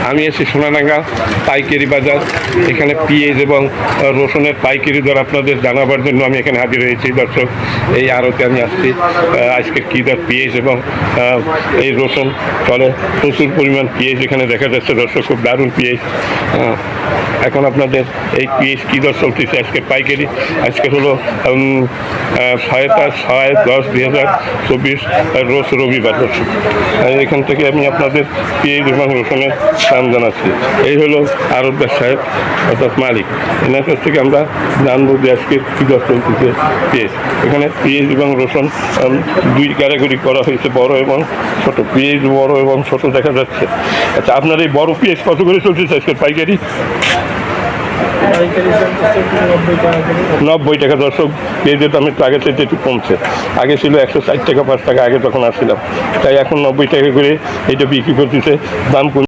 আমি এসেছি সোনাডাঙ্গা পাইকারি বাজার। এখানে পেঁয়াজ এবং রসুনের পাইকারি দর আপনাদের জানাবার জন্য আমি এখানে হাজির হয়েছি দর্শক। এই আড়তে আমি আসছি, আজকে কী দর পেঁয়াজ এবং এই রসুন চলে। প্রচুর পরিমাণ পেঁয়াজ এখানে দেখা যাচ্ছে দর্শক, খুব দারুণ পেঁয়াজ। এখন আপনাদের এই পেঁয়াজ কী দর চলতেছে আজকে পাইকারি। আজকে হলো 6/10/2024 রোজ রবিবার দর্শক। এখান থেকে আমি আপনাদের পেঁয়াজ এবং রসুনের দাম জানাচ্ছি। এই হলো আড়তদার সাহেব অর্থাৎ মালিক, এনার কাছ থেকে আমরা জানবো যে আজকে কী দর চলতেছে পেঁয়াজ। এখানে পেঁয়াজ এবং রসুন দুই ক্যাটাগরি করা হয়েছে, বড় এবং ছোটো। পেঁয়াজ বড় এবং ছোটো দেখা যাচ্ছে। আচ্ছা, আপনার এই বড় পেঁয়াজ কত করে চলতেছে আজকে পাইকারি? 90 টাকা দর্শক। পেঁয়াজের দাম একটু আগে থেকে একটু কমছে, আগে ছিল 160 টাকা 5 টাকা আগে তখন আসছিলাম, তাই এখন 90 টাকা করে এটা বিক্রি করতেছে। দাম